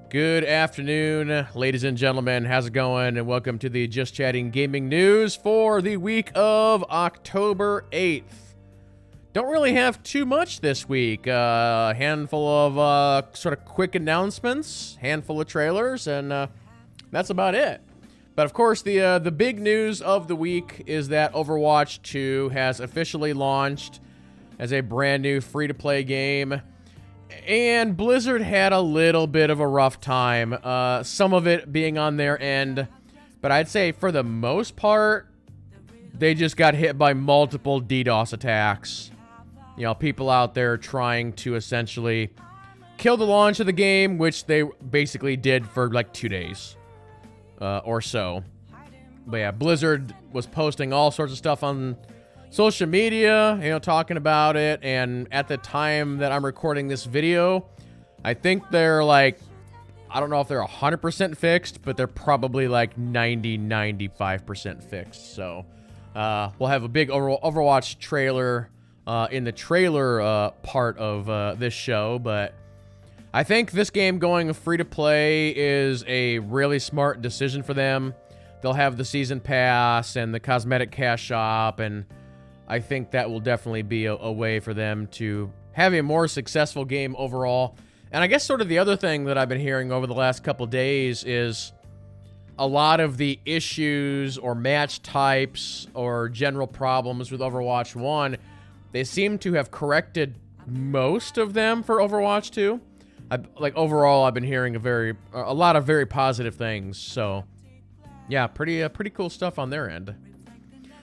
Good afternoon, ladies and gentlemen. How's it going? And welcome to the Just Chatting Gaming News for the week of October 8th. Don't really have too much this week. A handful of sort of quick announcements, handful of trailers, and that's about it. But of course, the big news of the week is that Overwatch 2 has officially launched as a brand new free-to-play game. And Blizzard had a little bit of a rough time, some of it being on their end, but I'd say for the most part, they just got hit by multiple DDoS attacks. You know, people out there trying to essentially kill the launch of the game, which they basically did for like 2 days or so. But yeah, Blizzard was posting all sorts of stuff on social media, you know, talking about it, and at the time that I'm recording this video, I think they're like, I don't know if they're 100% fixed, but they're probably like 95% fixed. So we'll have a big Overwatch trailer in the trailer part of this show, but I think this game going free to play is a really smart decision for them. They'll have the season pass and the cosmetic cash shop, and I think that will definitely be a way for them to have a more successful game overall. And I guess sort of the other thing that I've been hearing over the last couple days is a lot of the issues or match types or general problems with Overwatch 1, they seem to have corrected most of them for Overwatch 2. Like overall, I've been hearing a lot of very positive things. So yeah, pretty cool stuff on their end.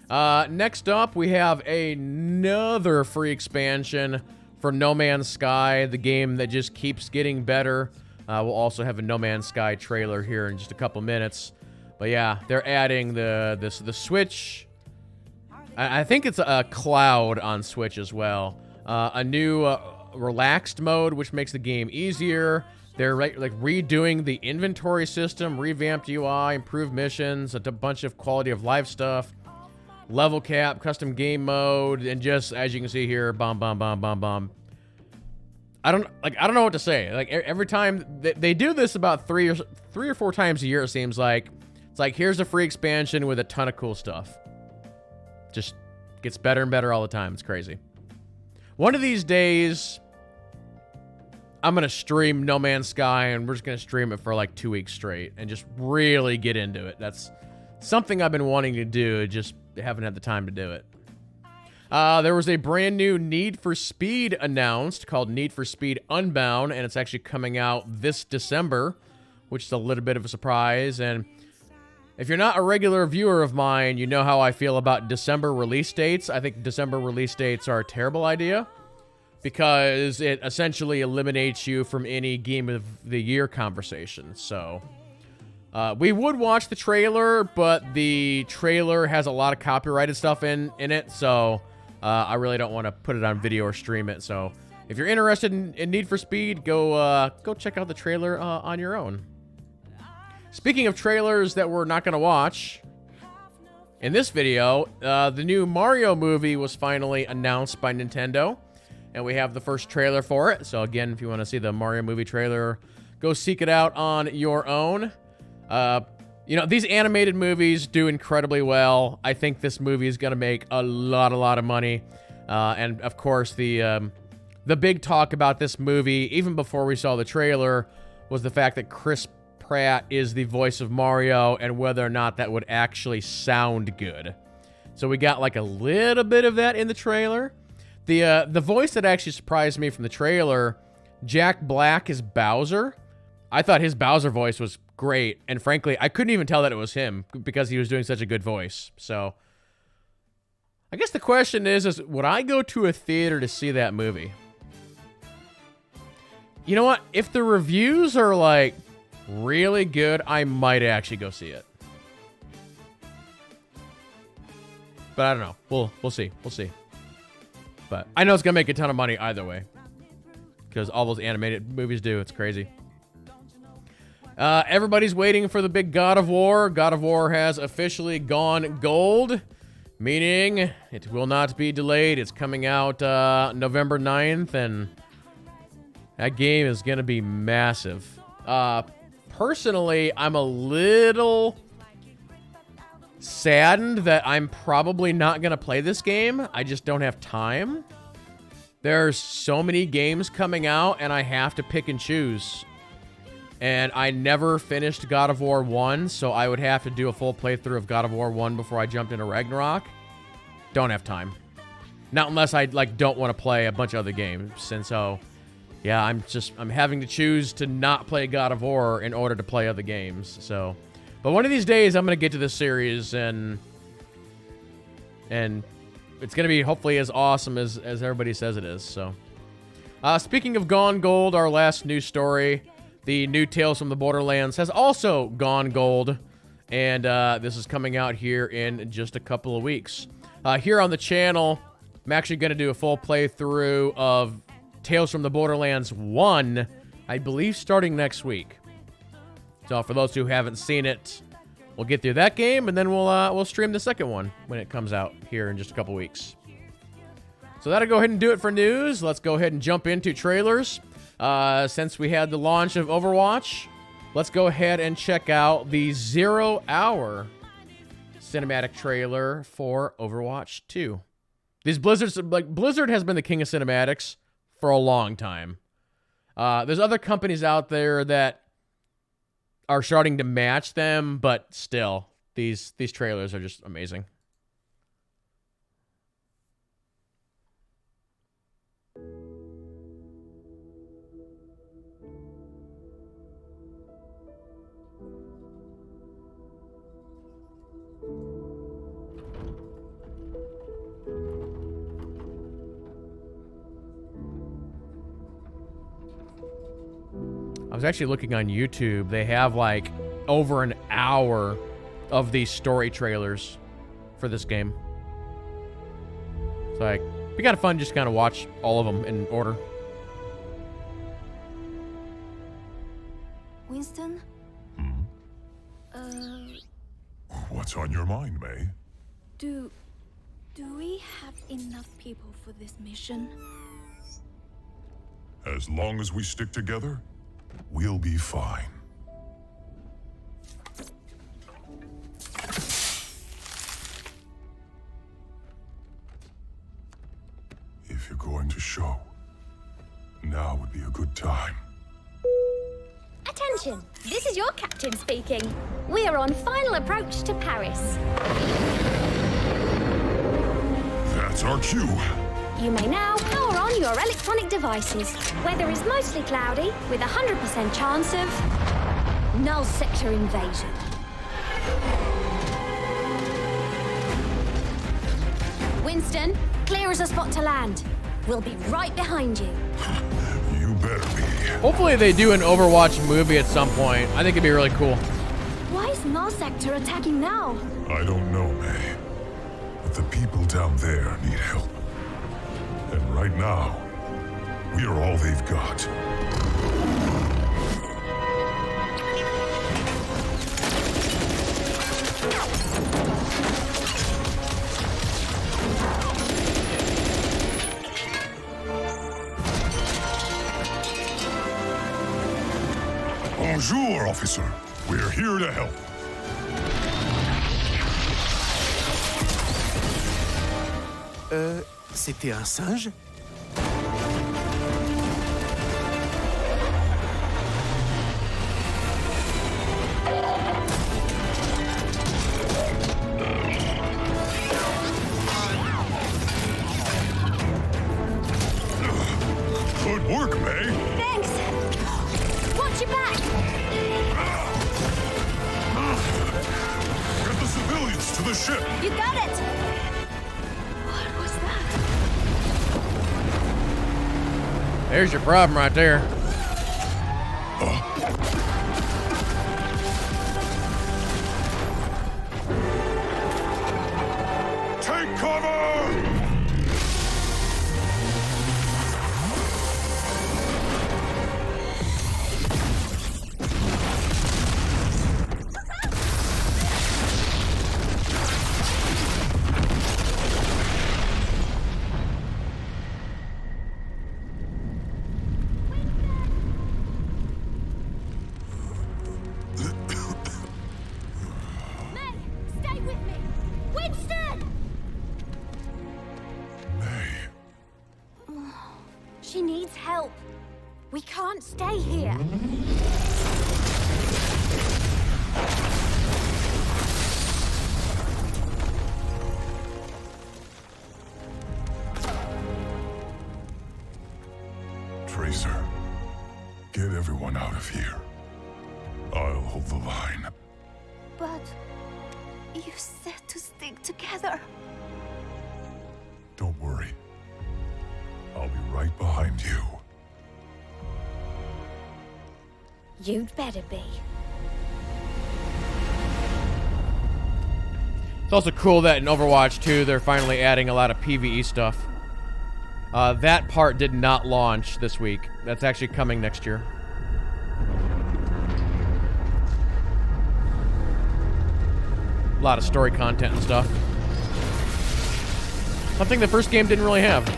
Next up, we have another free expansion for No Man's Sky, the game that just keeps getting better. We'll also have a No Man's Sky trailer here in just a couple minutes. But yeah, they're adding the Switch. I think it's a cloud on Switch as well. A new relaxed mode, which makes the game easier. They're like redoing the inventory system, revamped UI, improved missions, a bunch of quality of life stuff. Level cap, custom game mode, and just as you can see here, bomb. I don't know what to say. Like every time they do this about three or four times a year, it seems like. It's like, here's a free expansion with a ton of cool stuff. Just gets better and better all the time. It's crazy. One of these days, I'm gonna stream No Man's Sky, and we're just gonna stream it for like 2 weeks straight and just really get into it. That's something I've been wanting to do, just haven't had the time to do it. There was a brand new Need for Speed announced called Need for Speed Unbound, and it's actually coming out this December, which is a little bit of a surprise. And if you're not a regular viewer of mine, you know how I feel about December release dates. I think December release dates are a terrible idea because it essentially eliminates you from any Game of the Year conversation. So we would watch the trailer, but the trailer has a lot of copyrighted stuff in it, so I really don't want to put it on video or stream it. So if you're interested in Need for Speed, go check out the trailer on your own. Speaking of trailers that we're not going to watch, in this video, the new Mario movie was finally announced by Nintendo, and we have the first trailer for it. So again, if you want to see the Mario movie trailer, go seek it out on your own. You know, these animated movies do incredibly well. I think this movie is going to make a lot of money. And of course, the big talk about this movie, even before we saw the trailer, was the fact that Chris Pratt is the voice of Mario and whether or not that would actually sound good. So we got like a little bit of that in the trailer. The voice that actually surprised me from the trailer, Jack Black is Bowser. I thought his Bowser voice was great, and frankly, I couldn't even tell that it was him because he was doing such a good voice. So I guess the question is would I go to a theater to see that movie? You know what? If the reviews are like really good, I might actually go see it. But I don't know. We'll see. We'll see. But I know it's gonna make a ton of money either way, because all those animated movies do. It's crazy. Everybody's waiting for the big God of War. God of War has officially gone gold, meaning it will not be delayed. It's coming out November 9th, and that game is going to be massive. Personally, I'm a little saddened that I'm probably not going to play this game. I just don't have time. There's so many games coming out, and I have to pick and choose. And I never finished God of War 1, so I would have to do a full playthrough of God of War 1 before I jumped into Ragnarok. Don't have time. Not unless I, like, don't want to play a bunch of other games. And so, yeah, I'm having to choose to not play God of War in order to play other games. So, but one of these days, I'm going to get to this series, and it's going to be hopefully as awesome as everybody says it is. So, speaking of Gone Gold, our last news story, the new Tales from the Borderlands has also gone gold, and this is coming out here in just a couple of weeks. Here on the channel, I'm actually going to do a full playthrough of Tales from the Borderlands 1, I believe starting next week. So for those who haven't seen it, we'll get through that game, and then we'll stream the second one when it comes out here in just a couple weeks. So that'll go ahead and do it for news. Let's go ahead and jump into trailers. Since we had the launch of Overwatch, let's go ahead and check out the 0-hour cinematic trailer for Overwatch 2. These Blizzard has been the king of cinematics for a long time. There's other companies out there that are starting to match them, but still, these trailers are just amazing. I was actually looking on YouTube. They have like over an hour of these story trailers for this game. It's like, it'd be kind of fun just kind of watch all of them in order. Winston? What's on your mind, May? Do we have enough people for this mission? As long as we stick together, we'll be fine. If you're going to show, now would be a good time. Attention! This is your captain speaking. We are on final approach to Paris. That's our cue. You may now power on your electronic devices. Weather is mostly cloudy, with a 100% chance of null sector invasion. Winston, clear as a spot to land. We'll be right behind you. You better be. Hopefully they do an Overwatch movie at some point. I think it'd be really cool. Why is null sector attacking now? I don't know, May. But the people down there need help. And right now, we are all they've got. Bonjour, officer. We're here to help. C'était un singe? Good work, May. Thanks! Watch your back! Get the civilians to the ship. You got it! What was that? There's your problem right there. Take cover! We can't stay here. Tracer, get everyone out of here. I'll hold the line. But you said to stick together. Don't worry. I'll be right behind you. You'd better be. It's also cool that in Overwatch 2, they're finally adding a lot of PvE stuff. That part did not launch this week. That's actually coming next year. A lot of story content and stuff. Something the first game didn't really have.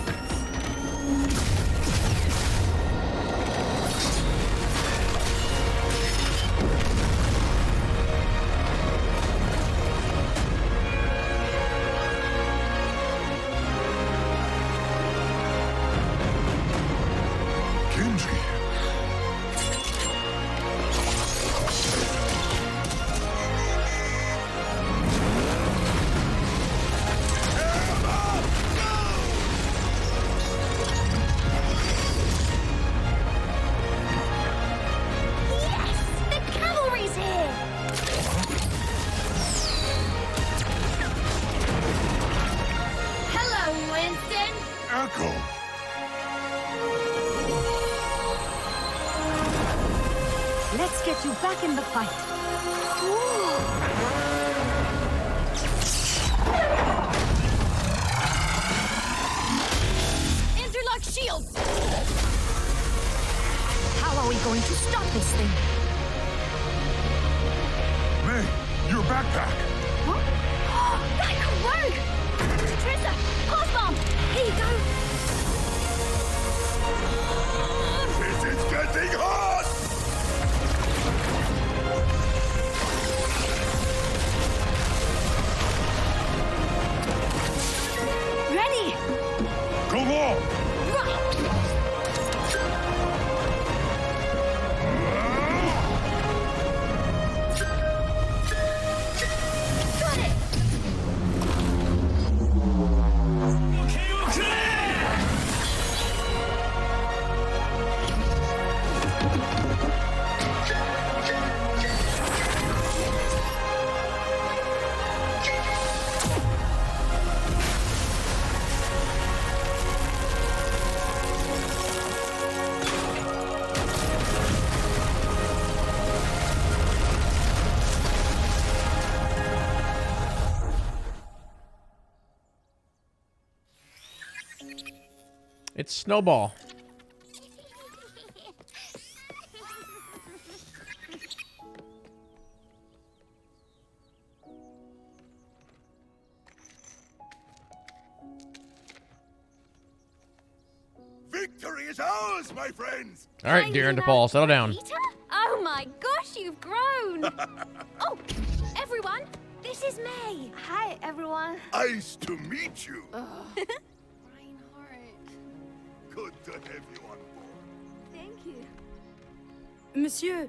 Let's get you back in the fight. Interlock shields! How are we going to stop this thing? May, your backpack! Huh? That could work! Trista, pulse bomb! Here you go! This is getting hot! Ready! Go on! Got it! It's Snowball. Victory is ours, my friends! All right, Darren DePaul, settle down. Peter? Oh my gosh, you've grown! Oh, everyone, this is May. Hi, everyone. Nice to meet you. Reinhardt. Good to have you on board. Thank you. Monsieur,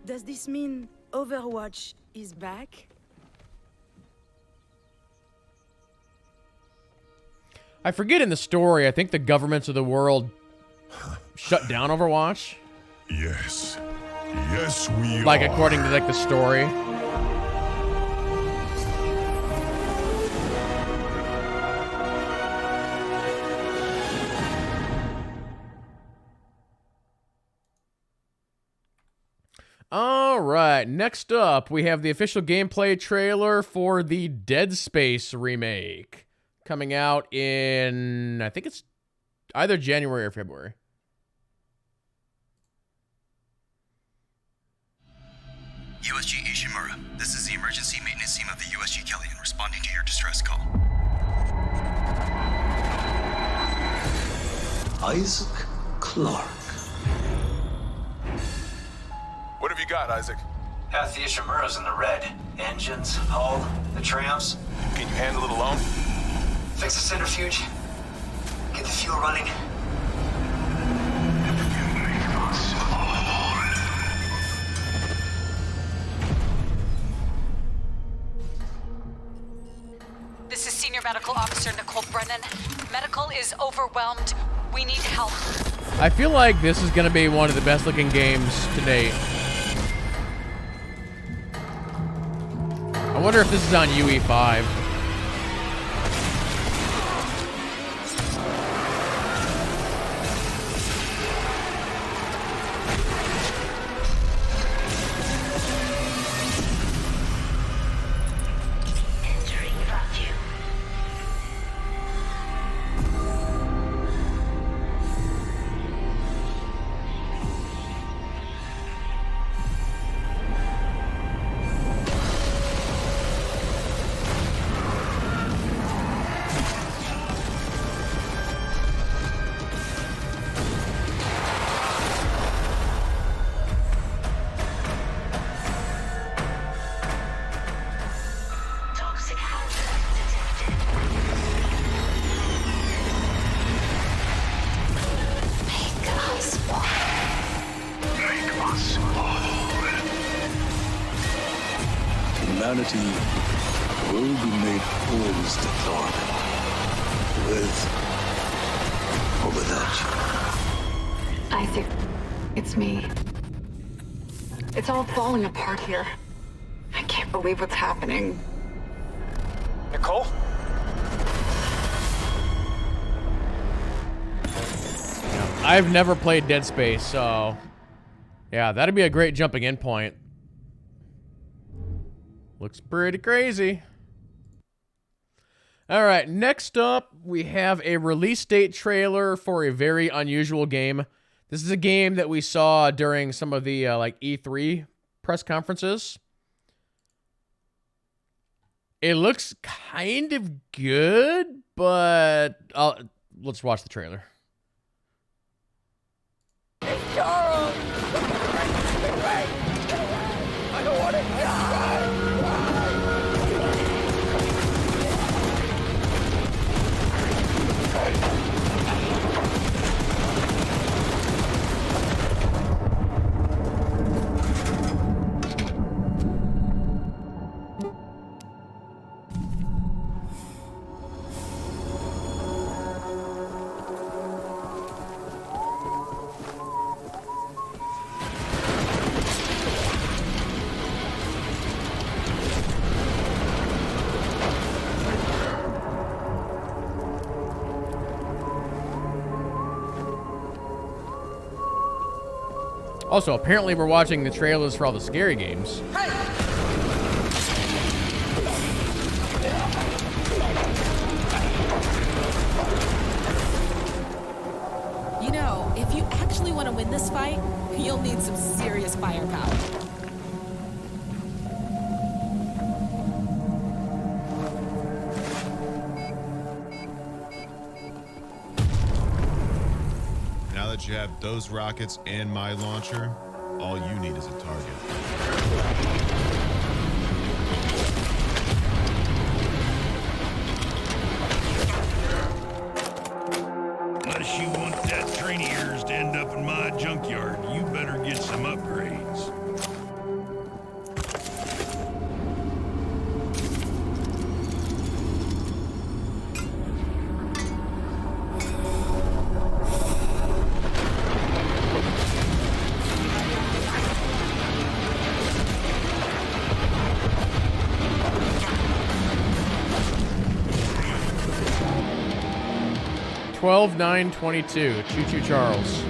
does this mean Overwatch is back? I forget in the story, I think the governments of the world shut down Overwatch. Yes. Yes, we Like, are. according to, like, the story. All right, next up, we have the official gameplay trailer for the Dead Space remake. Coming out in, I think it's either January or February. USG Ishimura, this is the emergency maintenance team of the USG Kellyan responding to your distress call. Isaac Clarke. What have you got, Isaac? Half the Ishimura's in the red. Engines, hull, the trams. Can you handle it alone? Fix the centrifuge. Get the fuel running. Officer Nicole Brennan. Medical is overwhelmed. We need help. I feel like this is going to be one of the best looking games to date. I wonder if this is on UE5. Humanity will be made whole, Mr. Clark. With or without you. Isaac, it's me. It's all falling apart here. I can't believe what's happening. Nicole? I've never played Dead Space, so yeah, that'd be a great jumping in point. Looks pretty crazy. All right, next up, we have a release date trailer for a very unusual game. This is a game that we saw during some of the like E3 press conferences. It looks kind of good, but let's watch the trailer. Hey, Charles! I don't want to die! Also, apparently we're watching the trailers for all the scary games. You know, if you actually want to win this fight, you'll need some serious firepower. Now that you have those rockets and my launcher, all you need is a target. Unless you want that train of yours to end up in my junkyard, you better get some upgrades. $12,922. Choo Choo Charles.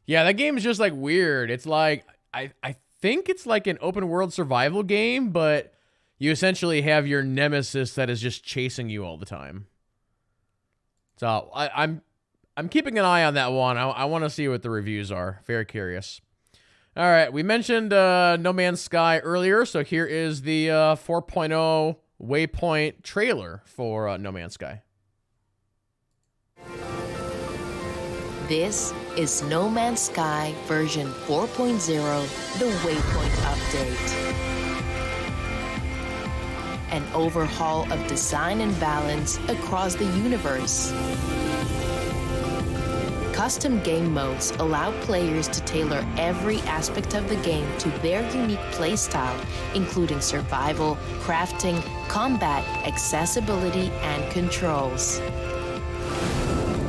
Yeah, that game is just like weird. It's like I think it's like an open world survival game, but you essentially have your nemesis that is just chasing you all the time. So I'm keeping an eye on that one. I want to see what the reviews are. Very curious. All right, we mentioned No Man's Sky earlier, so here is the 4.0 Waypoint trailer for No Man's Sky. This is No Man's Sky version 4.0, the Waypoint update. An overhaul of design and balance across the universe. Custom game modes allow players to tailor every aspect of the game to their unique playstyle, including survival, crafting, combat, accessibility, and controls.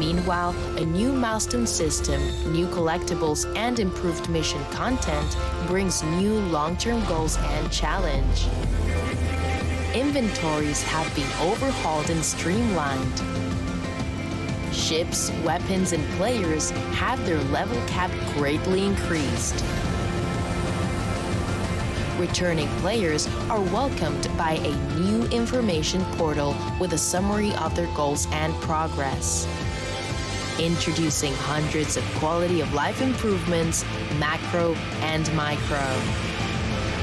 Meanwhile, a new milestone system, new collectibles, and improved mission content brings new long-term goals and challenge. Inventories have been overhauled and streamlined. Ships, weapons, and players have their level cap greatly increased. Returning players are welcomed by a new information portal with a summary of their goals and progress. Introducing hundreds of quality of life improvements, macro and micro.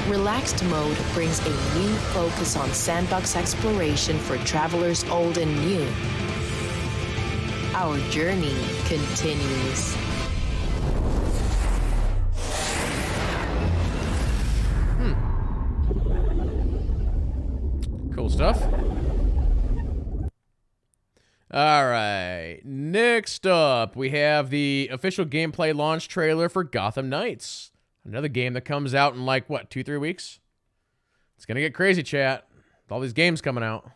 Relaxed mode brings a new focus on sandbox exploration for travelers old and new. Our journey continues. Cool stuff. All right. Next up, we have the official gameplay launch trailer for Gotham Knights. Another game that comes out in like, what, 2-3 weeks? It's going to get crazy, chat. With all these games coming out.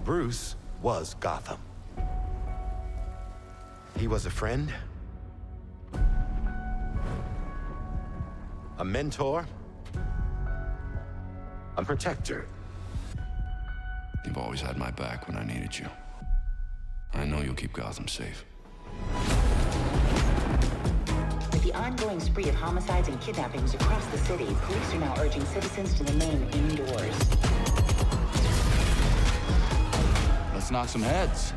Bruce was Gotham. He was a friend, a mentor, a protector. You've always had my back when I needed you. I know you'll keep Gotham safe. With the ongoing spree of homicides and kidnappings across the city, police are now urging citizens to remain indoors. Let's knock some heads.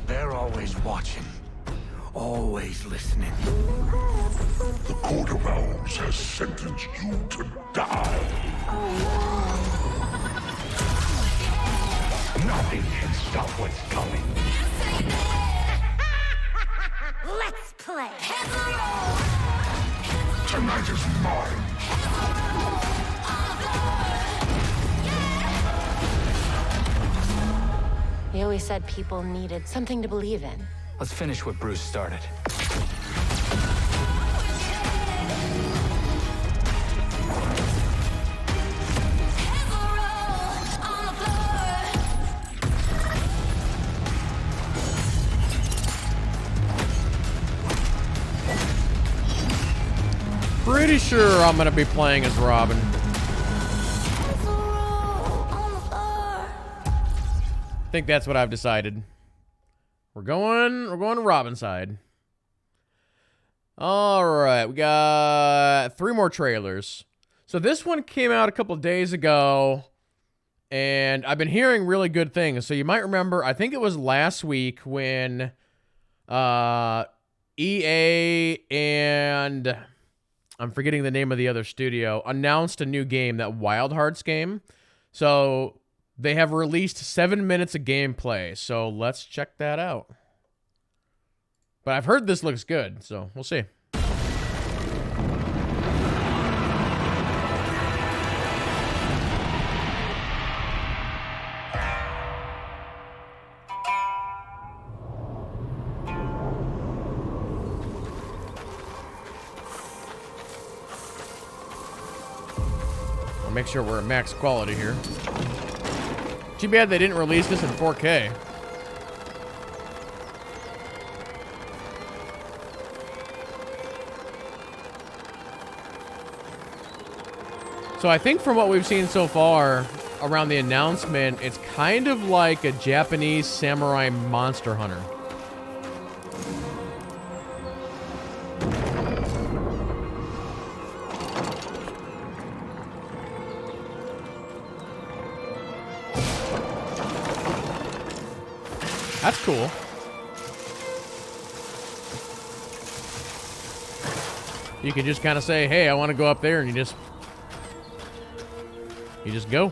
They're always watching, always listening. The Court of Owls has sentenced you to die. Nothing can stop what's coming. Let's play. Tonight is mine. He always said people needed something to believe in. Let's finish what Bruce started. Pretty sure I'm gonna be playing as Robin. I think that's what I've decided. We're going Robin side. All right, we got 3 more trailers. So this one came out a couple of days ago, and I've been hearing really good things. So you might remember, I think it was last week when EA and I'm forgetting the name of the other studio announced a new game, that Wild Hearts game. So they have released 7 minutes of gameplay, so let's check that out. But I've heard this looks good, so we'll see. I'll make sure we're at max quality here. Too bad they didn't release this in 4K. So I think from what we've seen so far around the announcement, it's kind of like a Japanese samurai monster hunter. That's cool. You can just kind of say, hey, I want to go up there, and you just go.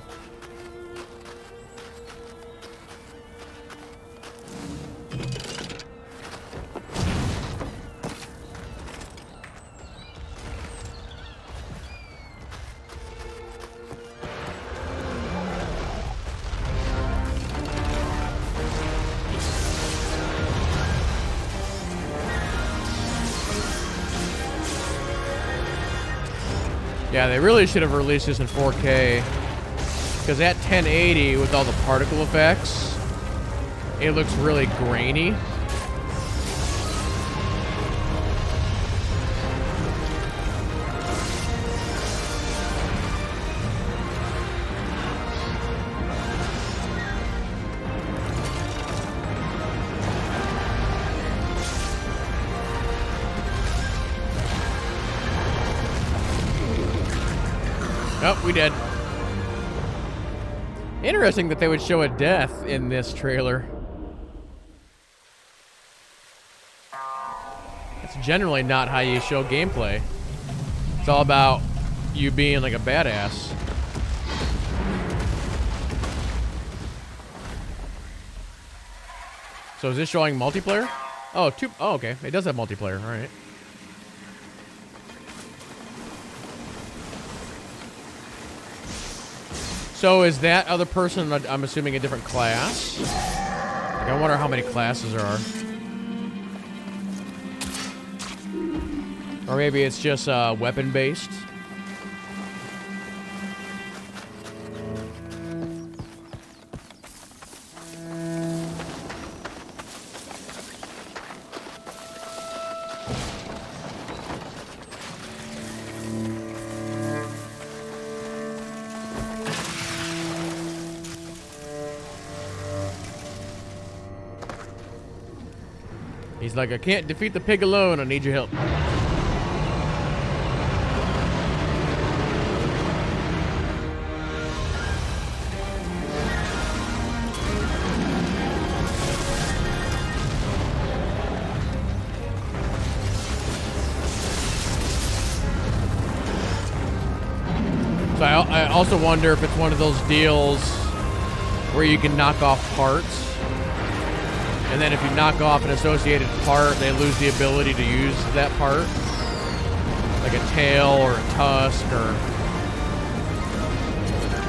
Yeah, they really should have released this in 4K. Because at 1080, with all the particle effects, it looks really grainy. Oh, we did. Interesting that they would show a death in this trailer. It's generally not how you show gameplay. It's all about you being like a badass. So is this showing multiplayer? Oh, oh, okay. It does have multiplayer. All right. So is that other person, I'm assuming, a different class? Like, I wonder how many classes there are. Or maybe it's just weapon-based. He's like, I can't defeat the pig alone. I need your help. So I also wonder if it's one of those deals where you can knock off parts. And then if you knock off an associated part, they lose the ability to use that part. Like a tail or a tusk, or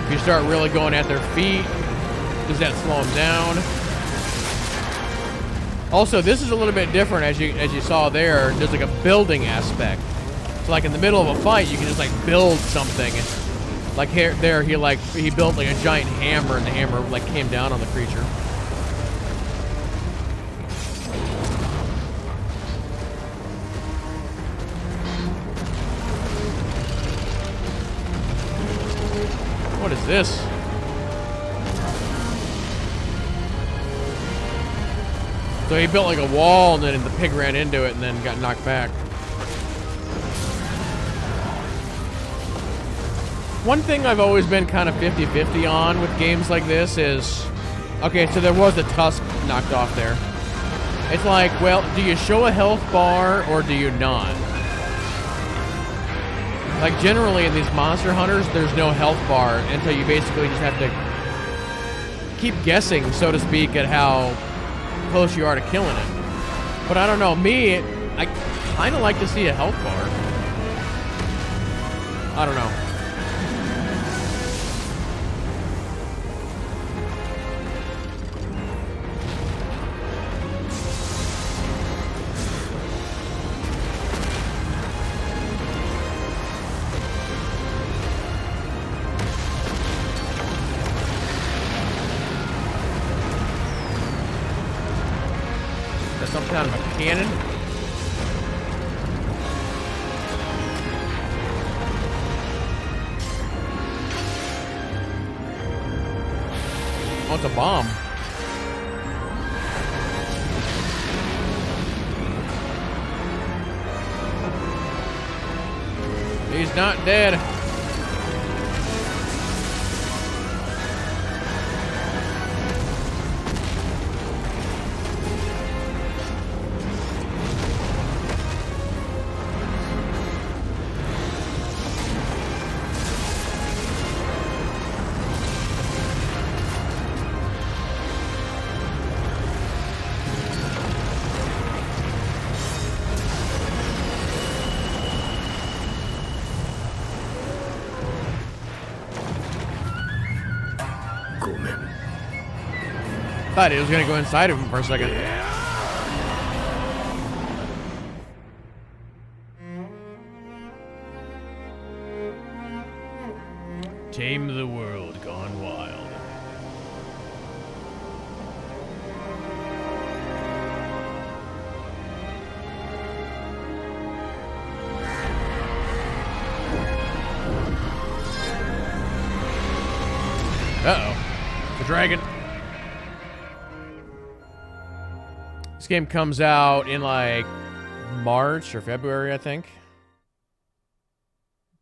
if you start really going at their feet, does that slow them down? Also, this is a little bit different, as you saw there. There's like a building aspect. So like in the middle of a fight, you can just like build something. Like here, there, he built like a giant hammer, and the hammer like came down on the creature. What is this? So he built like a wall, and then the pig ran into it and then got knocked back. One thing I've always been kind of 50-50 on with games like this is, okay, so there was a tusk knocked off there. It's like, well, do you show a health bar or do you not? Like, generally in these monster hunters, there's no health bar until you basically just have to keep guessing, so to speak, at how close you are to killing it. But I don't know, I kind of like to see a health bar. I don't know. Some kind of a cannon. Oh, it's a bomb. He's not dead. Thought it was gonna go inside of him for a second. Tame the world gone wild. Uh-oh. The dragon. This game comes out in like March or February, I think.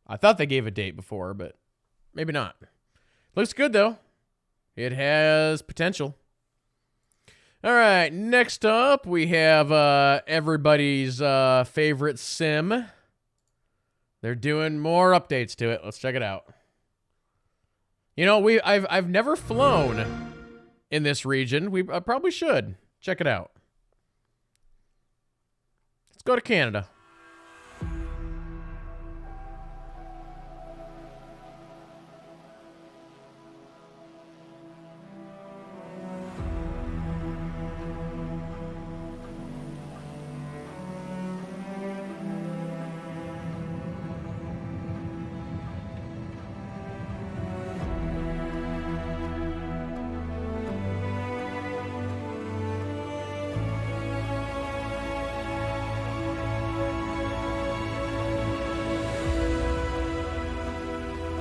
I thought they gave a date before, but maybe not. Looks good, though. It has potential. All right, next up, we have everybody's favorite sim. They're doing more updates to it. Let's check it out. You know, I've never flown in this region. I probably should. Check it out. Let's go to Canada.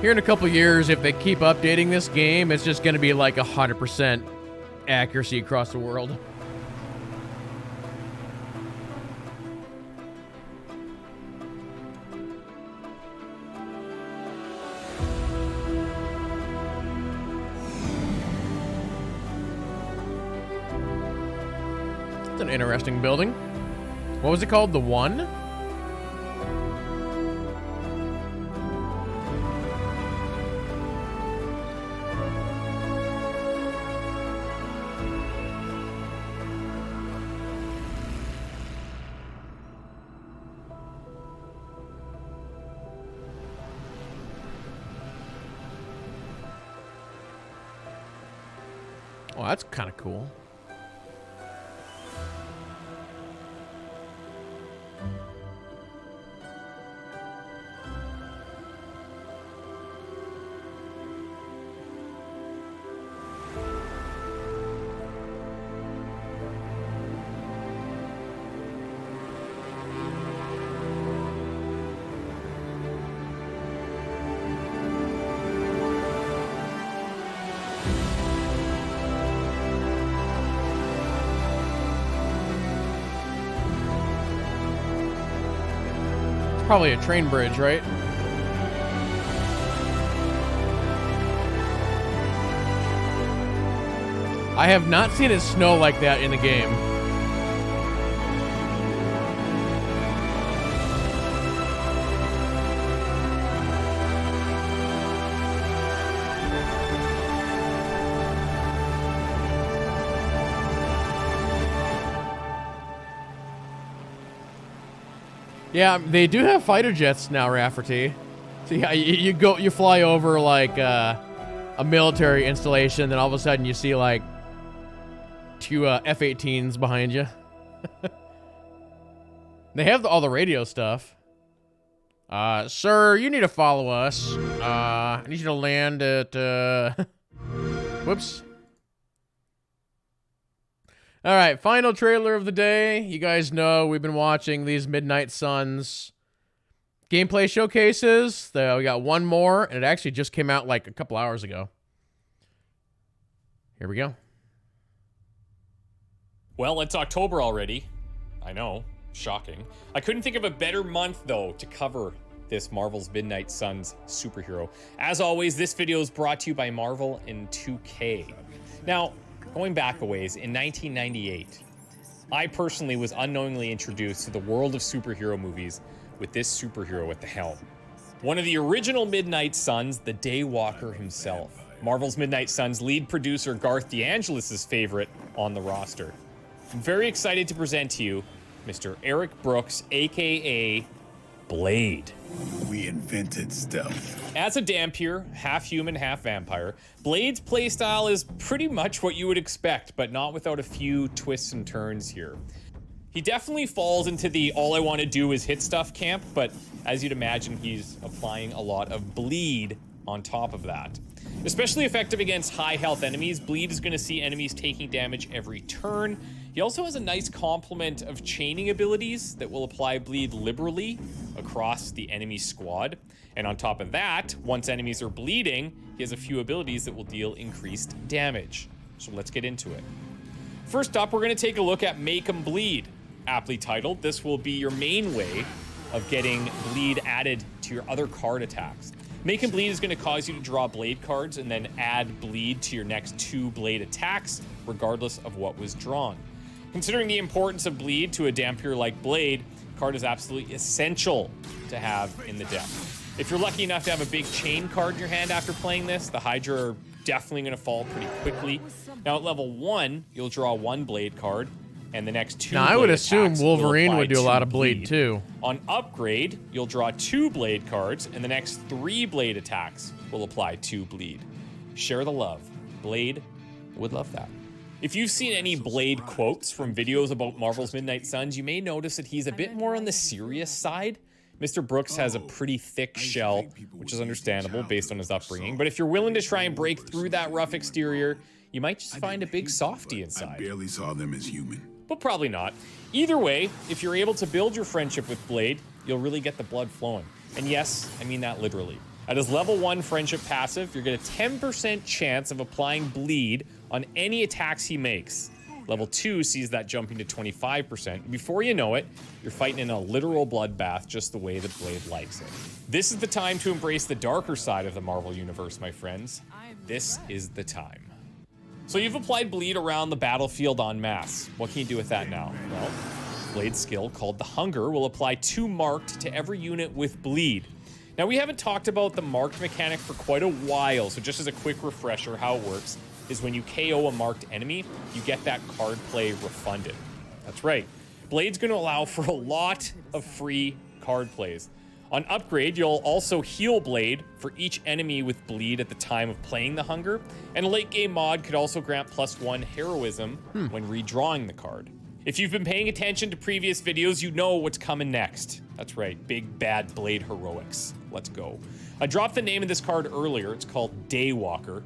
Here in a couple years, if they keep updating this game, it's just going to be like 100% accuracy across the world. It's an interesting building. What was it called? The One? Oh, that's kind of cool. Probably a train bridge, right? I have not seen it snow like that in the game. Yeah, they do have fighter jets now, Rafferty. So yeah, you fly over like a military installation, then all of a sudden you see like two F-18s behind you. They have all the radio stuff. Sir, you need to follow us. I need you to land at whoops. All right, final trailer of the day. You guys know we've been watching these Midnight Suns gameplay showcases. We got one more, and it actually just came out like a couple hours ago. Here we go. Well, it's October already. I know, shocking. I couldn't think of a better month, though, to cover this Marvel's Midnight Suns superhero. As always, this video is brought to you by Marvel in 2K. Now, going back a ways, in 1998, I personally was unknowingly introduced to the world of superhero movies with this superhero at the helm. One of the original Midnight Suns, the Daywalker himself. Marvel's Midnight Suns lead producer Garth DeAngelis' favorite on the roster. I'm very excited to present to you Mr. Eric Brooks, aka Blade. We invented stealth. As a Dampier, half human, half vampire, Blade's playstyle is pretty much what you would expect, but not without a few twists and turns here. He definitely falls into the all I want to do is hit stuff camp, but as you'd imagine, he's applying a lot of bleed on top of that. Especially effective against high health enemies, Bleed is going to see enemies taking damage every turn. He also has a nice complement of chaining abilities that will apply Bleed liberally across the enemy squad. And on top of that, once enemies are bleeding, he has a few abilities that will deal increased damage. So let's get into it. First up, we're going to take a look at Make 'em Bleed. Aptly titled, this will be your main way of getting Bleed added to your other card attacks. Make 'em Bleed is going to cause you to draw Blade cards and then add Bleed to your next 2 Blade attacks, regardless of what was drawn. Considering the importance of Bleed to a Dampier like Blade, card is absolutely essential to have in the deck. If you're lucky enough to have a big chain card in your hand after playing this, the Hydra are definitely going to fall pretty quickly. Now at level 1, you'll draw 1 Blade card, and the next 2 Now, I would assume Wolverine would do a lot of Blade too. On upgrade, you'll draw 2 Blade cards, and the next 3 Blade attacks will apply 2 Bleed. Share the love. Blade would love that. If you've seen any Blade quotes from videos about Marvel's Midnight Suns, you may notice that he's a bit more on the serious side. Mr. Brooks has a pretty thick shell, which is understandable based on his upbringing. But if you're willing to try and break through that rough exterior, you might just find a big softie inside. I barely saw them as human. But probably not. Either way, if you're able to build your friendship with Blade, you'll really get the blood flowing. And yes, I mean that literally. At his level 1 friendship passive, you're getting a 10% chance of applying Bleed on any attacks he makes. Level 2 sees that jumping to 25%. Before you know it, you're fighting in a literal bloodbath just the way that Blade likes it. This is the time to embrace the darker side of the Marvel Universe, my friends. This is the time. So you've applied Bleed around the battlefield en masse. What can you do with that now? Well, Blade's skill called the Hunger will apply 2 Marked to every unit with Bleed. Now we haven't talked about the Marked mechanic for quite a while, so just as a quick refresher, how it works is when you KO a marked enemy, you get that card play refunded. That's right. Blade's going to allow for a lot of free card plays. On upgrade, you'll also heal Blade for each enemy with Bleed at the time of playing the Hunger, and a late game mod could also grant +1 heroism when redrawing the card. If you've been paying attention to previous videos, you know what's coming next. That's right, big bad Blade heroics. Let's go. I dropped the name of this card earlier. It's called Daywalker.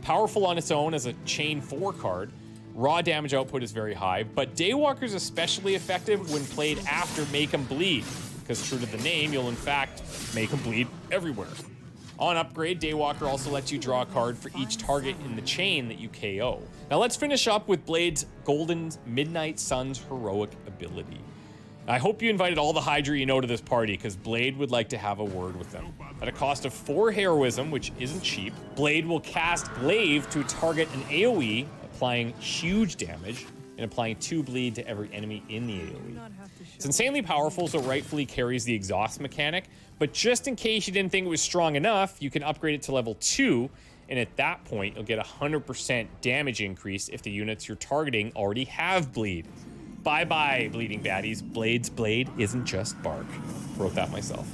Powerful on its own as a chain 4 card, raw damage output is very high, but Daywalker is especially effective when played after Make 'em Bleed, because true to the name, you'll in fact make 'em bleed everywhere. On upgrade, Daywalker also lets you draw a card for each target in the chain that you KO. Now let's finish up with Blade's Golden Midnight Suns heroic ability. I hope you invited all the Hydra you know to this party, because Blade would like to have a word with them. At a cost of 4 heroism, which isn't cheap, Blade will cast Glaive to target an AoE, applying huge damage, and applying 2 Bleed to every enemy in the AoE. It's insanely powerful, so rightfully carries the exhaust mechanic, but just in case you didn't think it was strong enough, you can upgrade it to level 2, and at that point, you'll get a 100% damage increase if the units you're targeting already have Bleed. Bye-bye, bleeding baddies. Blade's blade isn't just bark. Wrote that myself.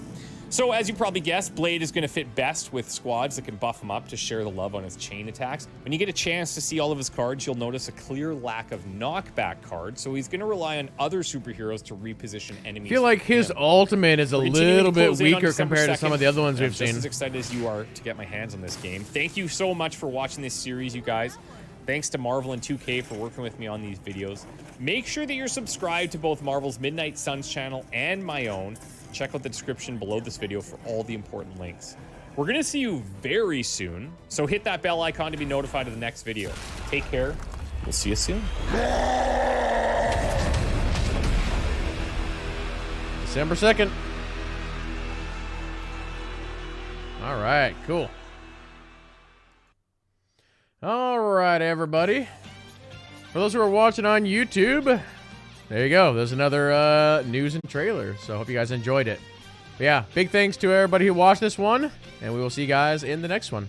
So, as you probably guessed, Blade is going to fit best with squads that can buff him up to share the love on his chain attacks. When you get a chance to see all of his cards, you'll notice a clear lack of knockback cards, so he's going to rely on other superheroes to reposition enemies. I feel like his ultimate is a little bit weaker compared to some of the other ones we've seen. I'm just as excited as you are to get my hands on this game. Thank you so much for watching this series, you guys. Thanks to Marvel and 2K for working with me on these videos. Make sure that you're subscribed to both Marvel's Midnight Suns channel and my own. Check out the description below this video for all the important links. We're going to see you very soon, so hit that bell icon to be notified of the next video. Take care. We'll see you soon. December 2nd. All right, cool. All right, everybody. For those who are watching on YouTube, there you go. There's another news and trailer. So I hope you guys enjoyed it. But yeah, big thanks to everybody who watched this one, and we will see you guys in the next one.